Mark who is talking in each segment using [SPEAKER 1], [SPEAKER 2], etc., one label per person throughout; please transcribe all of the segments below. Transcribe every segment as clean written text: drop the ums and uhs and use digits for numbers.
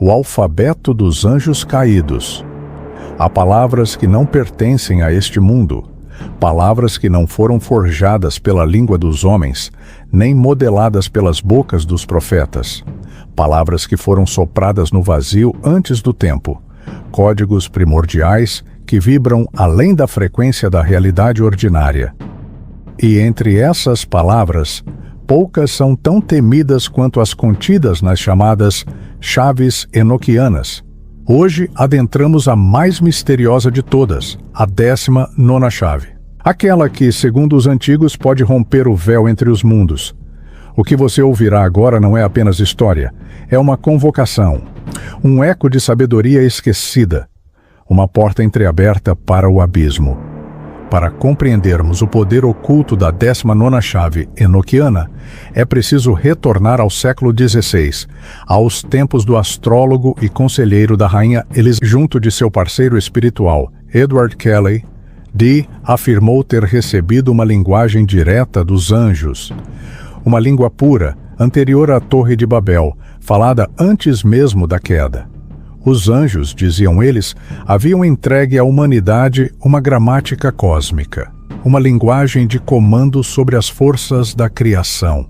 [SPEAKER 1] o alfabeto dos anjos caídos. Há palavras que não pertencem a este mundo, palavras que não foram forjadas pela língua dos homens, nem modeladas pelas bocas dos profetas, palavras que foram sopradas no vazio antes do tempo, códigos primordiais que vibram além da frequência da realidade ordinária. E entre essas palavras, poucas são tão temidas quanto as contidas nas chamadas chaves enoquianas. Hoje adentramos a mais misteriosa de todas, a 19ª chave. Aquela que, segundo os antigos, pode romper o véu entre os mundos. O que você ouvirá agora não é apenas história, é uma convocação, um eco de sabedoria esquecida, uma porta entreaberta para o abismo. Para compreendermos o poder oculto da 19ª chave enoquiana, é preciso retornar ao século XVI, aos tempos do astrólogo e conselheiro da rainha Elizabeth. Junto de seu parceiro espiritual, Edward Kelly, Dee afirmou ter recebido uma linguagem direta dos anjos. Uma língua pura, anterior à Torre de Babel, falada antes mesmo da queda. Os anjos, diziam eles, haviam entregue à humanidade uma gramática cósmica, uma linguagem de comando sobre as forças da criação.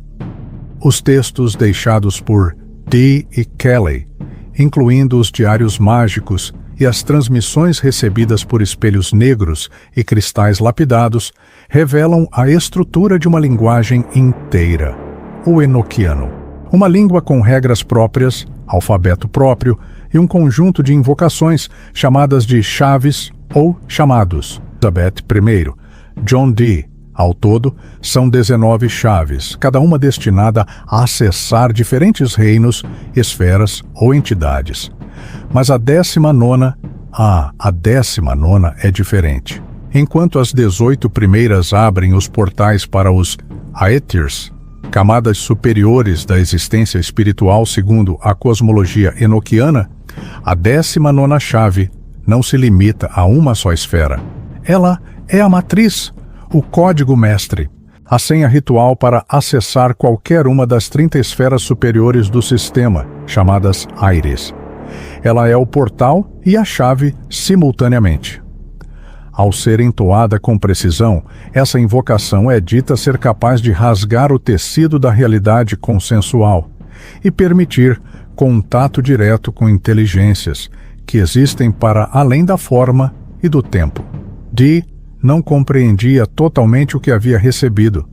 [SPEAKER 1] Os textos deixados por Dee e Kelly, incluindo os diários mágicos e as transmissões recebidas por espelhos negros e cristais lapidados, revelam a estrutura de uma linguagem inteira, o enoquiano. Uma língua com regras próprias, alfabeto próprio e um conjunto de invocações chamadas de chaves ou chamados. Elizabeth I, John Dee. Ao todo, são 19 chaves, cada uma destinada a acessar diferentes reinos, esferas ou entidades. Mas a 19ª é diferente. Enquanto as 18 primeiras abrem os portais para os Aethyrs, camadas superiores da existência espiritual segundo a cosmologia enoquiana, a 19ª chave não se limita a uma só esfera. Ela é a matriz, o código mestre, a senha ritual para acessar qualquer uma das 30 esferas superiores do sistema, chamadas Aires. Ela é o portal e a chave simultaneamente. Ao ser entoada com precisão, essa invocação é dita ser capaz de rasgar o tecido da realidade consensual e permitir contato direto com inteligências que existem para além da forma e do tempo. Dee não compreendia totalmente o que havia recebido.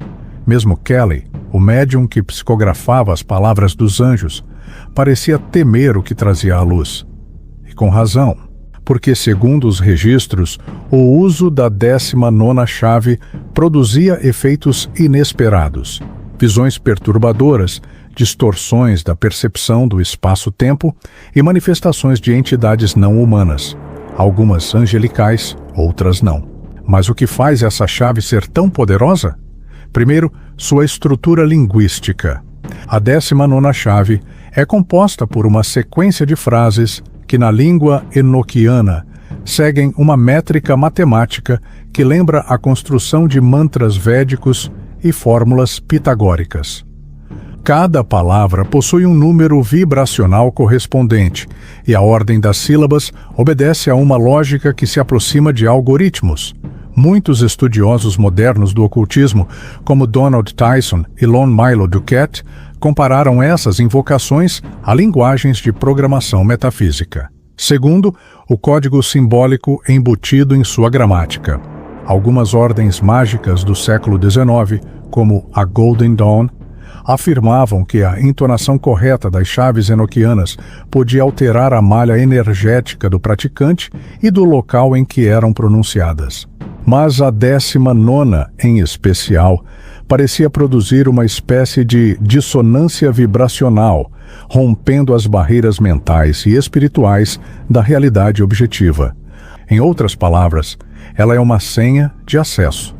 [SPEAKER 1] Mesmo Kelly, o médium que psicografava as palavras dos anjos, parecia temer o que trazia à luz. E com razão, porque, segundo os registros, o uso da 19ª chave produzia efeitos inesperados, visões perturbadoras, distorções da percepção do espaço-tempo e manifestações de entidades não humanas, algumas angelicais, outras não. Mas o que faz essa chave ser tão poderosa? Primeiro, sua estrutura linguística. A 19ª chave é composta por uma sequência de frases que, na língua enoquiana, seguem uma métrica matemática que lembra a construção de mantras védicos e fórmulas pitagóricas. Cada palavra possui um número vibracional correspondente, e a ordem das sílabas obedece a uma lógica que se aproxima de algoritmos. Muitos estudiosos modernos do ocultismo, como Donald Tyson e Lon Milo Duquette, compararam essas invocações a linguagens de programação metafísica. Segundo, o código simbólico embutido em sua gramática. Algumas ordens mágicas do século XIX, como a Golden Dawn, afirmavam que a entonação correta das chaves enoquianas podia alterar a malha energética do praticante e do local em que eram pronunciadas. Mas a 19ª, em especial, parecia produzir uma espécie de dissonância vibracional, rompendo as barreiras mentais e espirituais da realidade objetiva. Em outras palavras, ela é uma senha de acesso,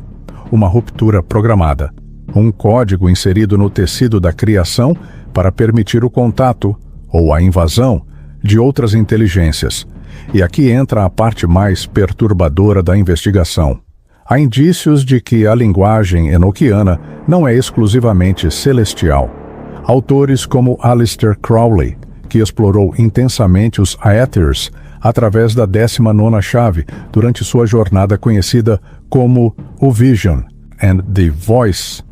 [SPEAKER 1] uma ruptura programada, um código inserido no tecido da criação para permitir o contato, ou a invasão, de outras inteligências. E aqui entra a parte mais perturbadora da investigação. Há indícios de que a linguagem enoquiana não é exclusivamente celestial. Autores como Aleister Crowley, que explorou intensamente os Aethyrs através da 19ª chave durante sua jornada conhecida como o Vision and the Voice,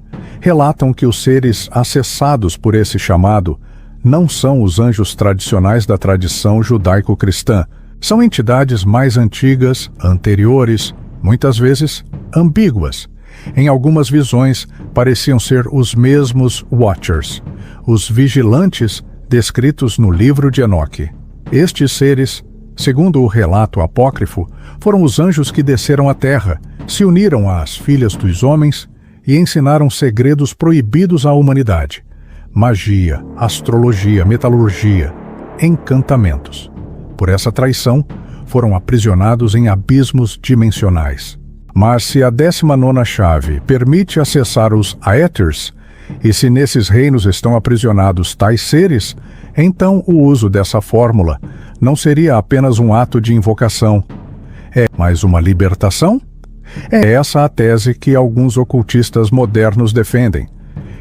[SPEAKER 1] relatam que os seres acessados por esse chamado não são os anjos tradicionais da tradição judaico-cristã. São entidades mais antigas, anteriores, muitas vezes ambíguas. Em algumas visões, pareciam ser os mesmos Watchers, os vigilantes descritos no livro de Enoque. Estes seres, segundo o relato apócrifo, foram os anjos que desceram à terra, se uniram às filhas dos homens e ensinaram segredos proibidos à humanidade: magia, astrologia, metalurgia, encantamentos. Por essa traição, foram aprisionados em abismos dimensionais. Mas se a 19ª chave permite acessar os Aethyrs, e se nesses reinos estão aprisionados tais seres, então o uso dessa fórmula não seria apenas um ato de invocação. É mais uma libertação? É essa a tese que alguns ocultistas modernos defendem,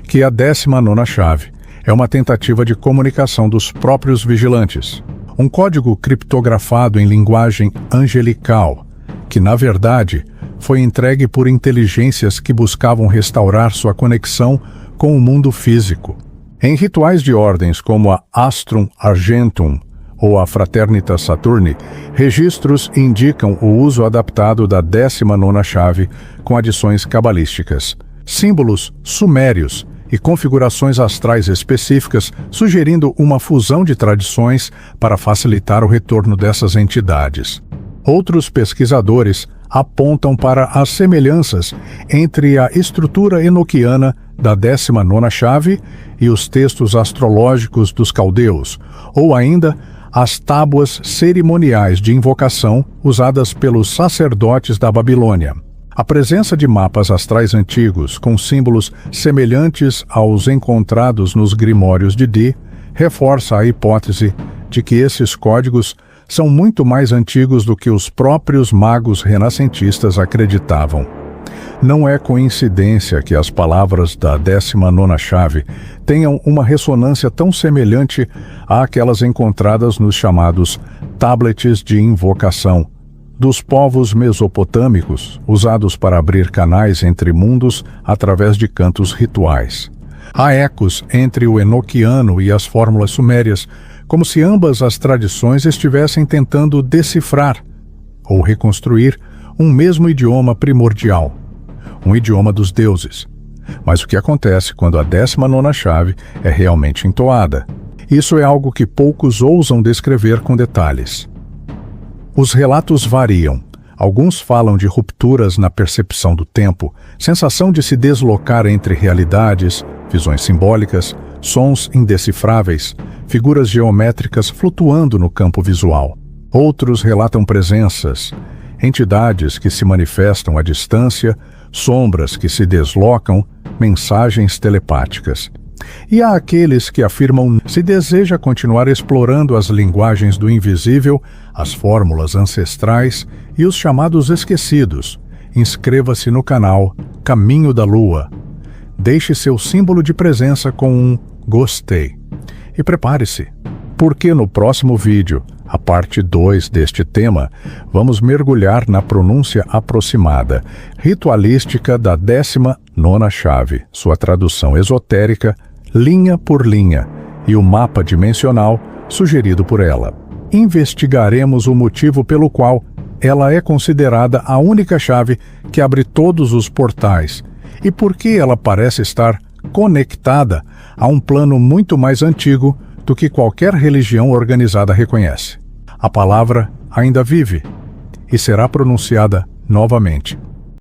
[SPEAKER 1] que a 19ª chave é uma tentativa de comunicação dos próprios vigilantes, um código criptografado em linguagem angelical, que, na verdade, foi entregue por inteligências que buscavam restaurar sua conexão com o mundo físico. Em rituais de ordens como a Astrum Argentum ou a Fraternitas Saturni, registros indicam o uso adaptado da 19ª chave com adições cabalísticas, símbolos sumérios e configurações astrais específicas, sugerindo uma fusão de tradições para facilitar o retorno dessas entidades. Outros pesquisadores apontam para as semelhanças entre a estrutura enoquiana da 19ª chave e os textos astrológicos dos caldeus, ou ainda as tábuas cerimoniais de invocação usadas pelos sacerdotes da Babilônia. A presença de mapas astrais antigos com símbolos semelhantes aos encontrados nos grimórios de Dee reforça a hipótese de que esses códigos são muito mais antigos do que os próprios magos renascentistas acreditavam. Não é coincidência que as palavras da 19ª chave tenham uma ressonância tão semelhante àquelas encontradas nos chamados tablets de invocação dos povos mesopotâmicos, usados para abrir canais entre mundos através de cantos rituais. Há ecos entre o enoquiano e as fórmulas sumérias, como se ambas as tradições estivessem tentando decifrar ou reconstruir um mesmo idioma primordial, um idioma dos deuses. Mas o que acontece quando a 19ª chave é realmente entoada? Isso é algo que poucos ousam descrever com detalhes. Os relatos variam. Alguns falam de rupturas na percepção do tempo, sensação de se deslocar entre realidades, visões simbólicas, sons indecifráveis, figuras geométricas flutuando no campo visual. Outros relatam presenças, entidades que se manifestam à distância, sombras que se deslocam, mensagens telepáticas. E há aqueles que afirmam que se deseja continuar explorando as linguagens do invisível, as fórmulas ancestrais e os chamados esquecidos, inscreva-se no canal Caminho da Lua. Deixe seu símbolo de presença com um gostei. E prepare-se, porque no próximo vídeo, a parte 2 deste tema, vamos mergulhar na pronúncia aproximada, ritualística da 19ª chave, sua tradução esotérica, linha por linha, e o mapa dimensional sugerido por ela. Investigaremos o motivo pelo qual ela é considerada a única chave que abre todos os portais e por que ela parece estar conectada a um plano muito mais antigo do que qualquer religião organizada reconhece. A palavra ainda vive e será pronunciada novamente.